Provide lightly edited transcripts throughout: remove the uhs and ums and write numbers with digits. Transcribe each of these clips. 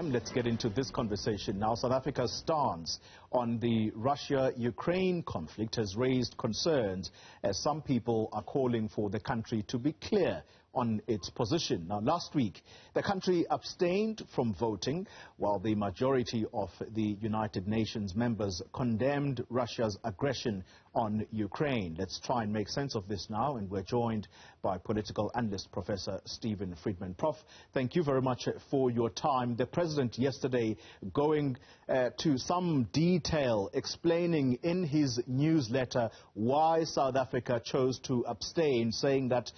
Friedman. Let's get into this conversation now. South Africa's stance on the Russia-Ukraine conflict has raised concerns as some people are calling for the country to be clear on its position. Now, last week, the country abstained from voting while the majority of the United Nations members condemned Russia's aggression on Ukraine. Let's try and make sense of this now, and we're joined by political analyst Professor Steven Friedman. Prof, thank you very much for your time. The President yesterday going to some detail explaining in his newsletter why South Africa chose to abstain, saying that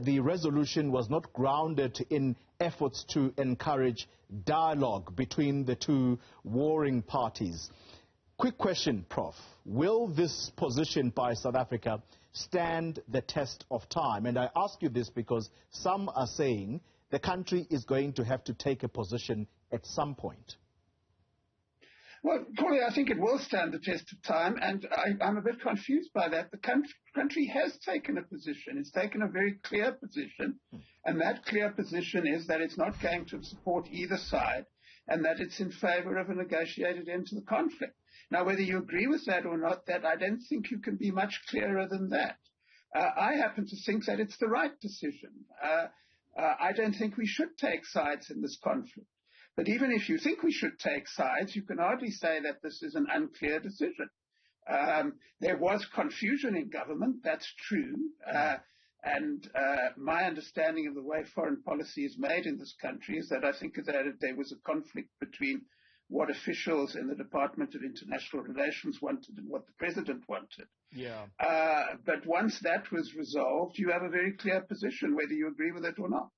the resolution was not grounded in efforts to encourage dialogue between the two warring parties. Quick question, Prof. Will this position by South Africa stand the test of time? And I ask you this because some are saying the country is going to have to take a position at some point. Well, Corey, I think it will stand the test of time, and I'm a bit confused by that. The country has taken a position. It's taken a very clear position, and that clear position is that it's not going to support either side and that it's in favor of a negotiated end to the conflict. Now, whether you agree with that or not, that I don't think you can be much clearer than that. I happen to think that it's the right decision. I don't think we should take sides in this conflict. But even if you think we should take sides, you can hardly say that this is an unclear decision. There was confusion in government, that's true. And my understanding of the way foreign policy is made in this country is that I think that there was a conflict between what officials in the Department of International Relations wanted and what the President wanted. Yeah. But once that was resolved, you have a very clear position, whether you agree with it or not.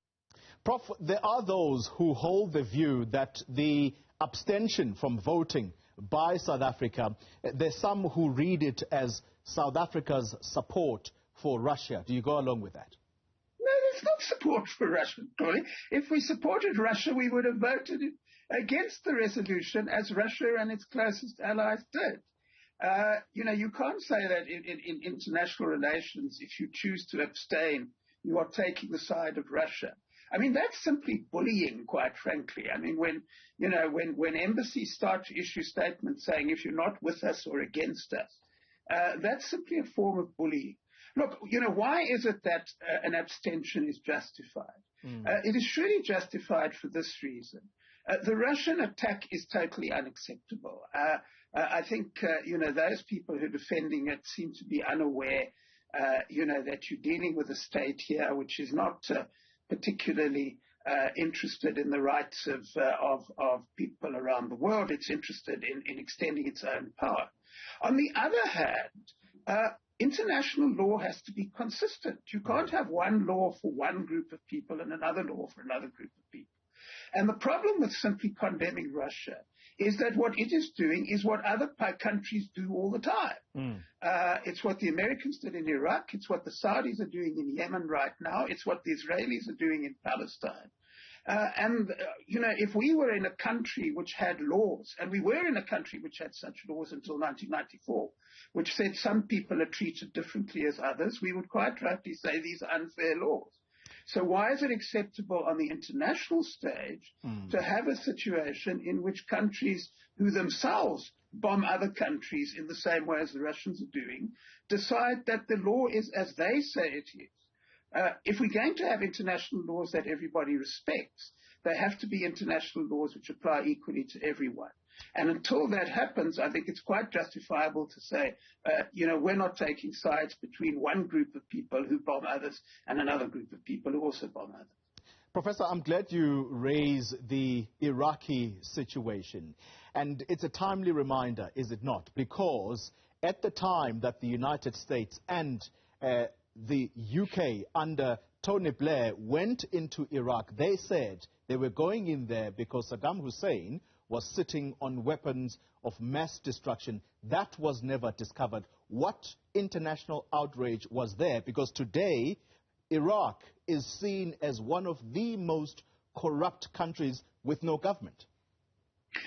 Prof, there are those who hold the view that the abstention from voting by South Africa, there's some who read it as South Africa's support for Russia. Do you go along with that? No, it's not support for Russia, Corey. If we supported Russia, we would have voted against the resolution, as Russia and its closest allies did. You can't say that in international relations, if you choose to abstain, you are taking the side of Russia. I mean, that's simply bullying, quite frankly. I mean, when embassies start to issue statements saying if you're not with us or against us, that's simply a form of bullying. Look, why is it that an abstention is justified? It is surely justified for this reason. The Russian attack is totally unacceptable. I think, those people who are defending it seem to be unaware, that you're dealing with a state here which is not particularly interested in the rights of people around the world. It's interested in extending its own power. On the other hand, international law has to be consistent. You can't have one law for one group of people and another law for another group of people. And the problem with simply condemning Russia is that what it is doing is what other countries do all the time. It's what the Americans did in Iraq. It's what the Saudis are doing in Yemen right now. It's what the Israelis are doing in Palestine. If we were in a country which had laws, and we were in a country which had such laws until 1994, which said some people are treated differently as others, we would quite rightly say these are unfair laws. So why is it acceptable on the international stage to have a situation in which countries who themselves bomb other countries in the same way as the Russians are doing decide that the law is as they say it is? If we're going to have international laws that everybody respects, they have to be international laws which apply equally to everyone. And until that happens, I think it's quite justifiable to say, we're not taking sides between one group of people who bomb others and another group of people who also bomb others. Professor, I'm glad you raise the Iraqi situation. And it's a timely reminder, is it not? Because at the time that the United States and the UK under Tony Blair went into Iraq, they said they were going in there because Saddam Hussein was sitting on weapons of mass destruction. That was never discovered. What international outrage was there? Because today, Iraq is seen as one of the most corrupt countries with no government.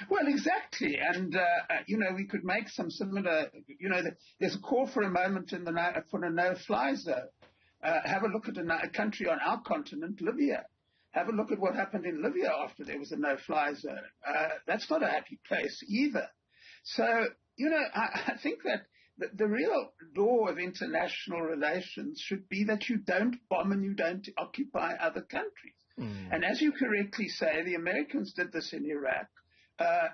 Well, exactly. And, we could make some similar, there's a call for a moment for a no-fly zone. Have a look at a country on our continent, Libya. Have a look at what happened in Libya after there was a no-fly zone. That's not a happy place either. So, I think that the real law of international relations should be that you don't bomb and you don't occupy other countries. And as you correctly say, the Americans did this in Iraq.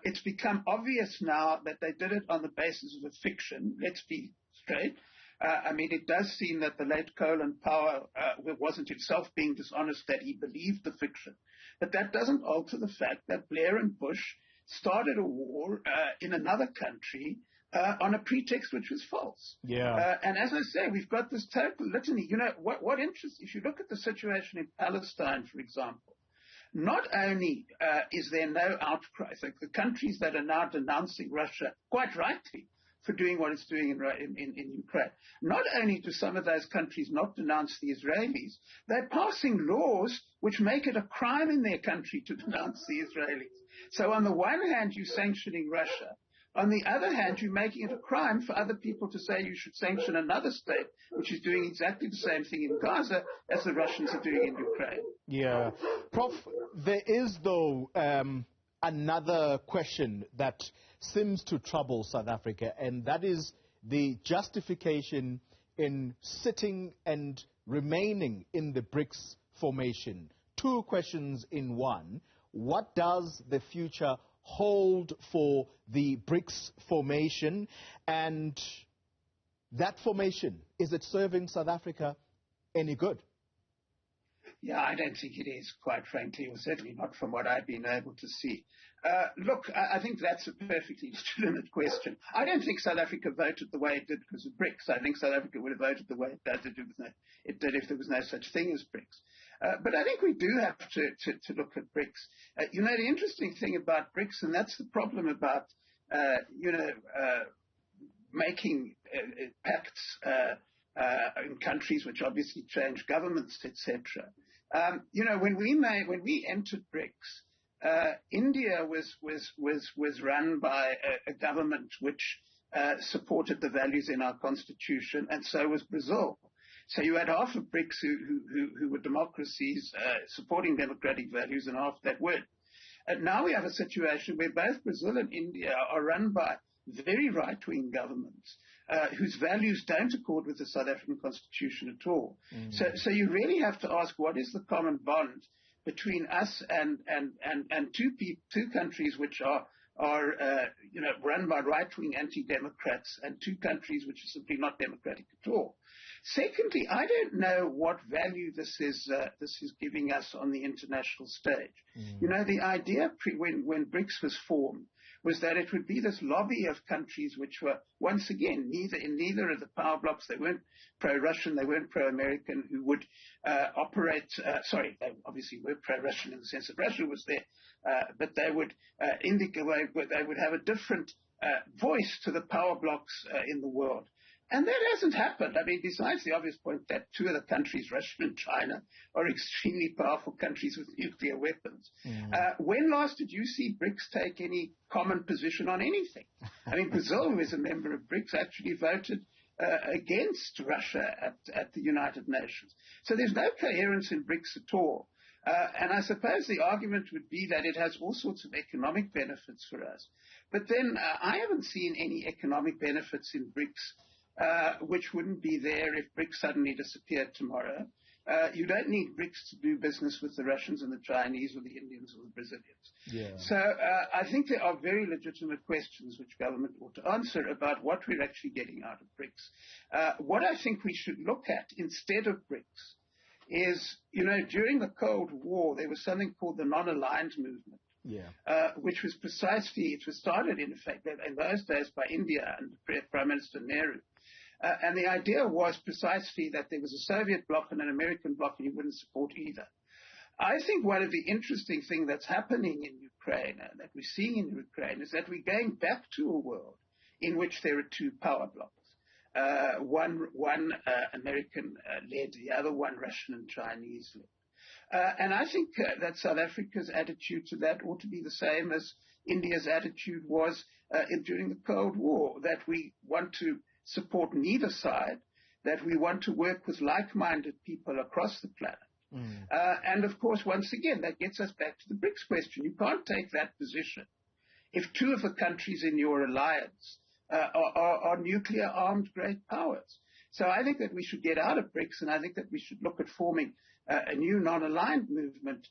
It's become obvious now that they did it on the basis of a fiction. Let's be straight. It does seem that the late Colin Powell wasn't himself being dishonest, that he believed the fiction. But that doesn't alter the fact that Blair and Bush started a war in another country on a pretext which was false. Yeah. And as I say, we've got this total litany. What interests, if you look at the situation in Palestine, for example, not only is there no outcry, like the countries that are now denouncing Russia, quite rightly, for doing what it's doing in Ukraine. Not only do some of those countries not denounce the Israelis, they're passing laws which make it a crime in their country to denounce the Israelis. So on the one hand, you're sanctioning Russia. On the other hand, you're making it a crime for other people to say you should sanction another state, which is doing exactly the same thing in Gaza as the Russians are doing in Ukraine. Yeah. Prof, there is, though, another question that seems to trouble South Africa, and that is the justification in sitting and remaining in the BRICS formation. Two questions in one. What does the future hold for the BRICS formation? And that formation, is it serving South Africa any good? Yeah, I don't think it is, quite frankly, or certainly not from what I've been able to see. Look, I think that's a perfectly legitimate question. I don't think South Africa voted the way it did because of BRICS. I think South Africa would have voted the way it did if there was no such thing as BRICS. But I think we do have to look at BRICS. The interesting thing about BRICS, and that's the problem about, making pacts in countries which obviously change governments, etc. When we entered BRICS, India was run by a government which supported the values in our constitution, and so was Brazil. So you had half of BRICS who were democracies supporting democratic values, and half that weren't. And now we have a situation where both Brazil and India are run by very right-wing governments whose values don't accord with the South African Constitution at all. So you really have to ask, what is the common bond between us and two countries which are run by right-wing anti-democrats, and two countries which are simply not democratic at all. Secondly, I don't know what value this is giving us on the international stage. The idea when BRICS was formed was that it would be this lobby of countries which were, once again, neither of the power blocks. They weren't pro-Russian, they weren't pro-American, who would they obviously were pro-Russian in the sense that Russia was there, but they would they would have a different voice to the power blocks in the world. And that hasn't happened. Besides the obvious point that two of the countries, Russia and China, are extremely powerful countries with nuclear weapons. When last did you see BRICS take any common position on anything? Brazil, who is a member of BRICS, actually voted against Russia at the United Nations. So there's no coherence in BRICS at all. And I suppose the argument would be that it has all sorts of economic benefits for us. But then I haven't seen any economic benefits in BRICS which wouldn't be there if BRICS suddenly disappeared tomorrow. You don't need BRICS to do business with the Russians and the Chinese or the Indians or the Brazilians. Yeah. So I think there are very legitimate questions which government ought to answer about what we're actually getting out of BRICS. What I think we should look at instead of BRICS is, during the Cold War, there was something called the non-aligned movement. Which was it was started, in effect, in those days by India and Prime Minister Nehru. And the idea was precisely that there was a Soviet bloc and an American bloc, and you wouldn't support either. I think one of the interesting things that's happening in Ukraine, that we're seeing in Ukraine, is that we're going back to a world in which there are two power blocks. One American-led, the other one Russian and Chinese-led. And I think that South Africa's attitude to that ought to be the same as India's attitude was during the Cold War, that we want to support neither side, that we want to work with like-minded people across the planet, And of course, once again, that gets us back to the BRICS question. You can't take that position if two of the countries in your alliance are nuclear armed great powers. So I think that we should get out of BRICS, and I think that we should look at forming a new non-aligned movement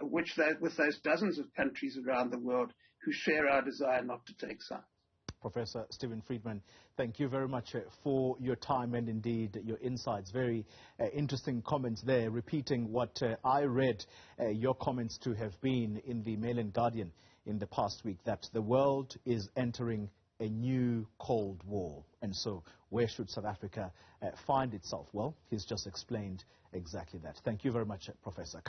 with those dozens of countries around the world who share our desire not to take sides. Professor Steven Friedman, thank you very much for your time and indeed your insights. Very interesting comments there, repeating what I read your comments to have been in the Mail and Guardian in the past week, that the world is entering a new Cold War. And so where should South Africa find itself? Well, he's just explained exactly that. Thank you very much, Professor.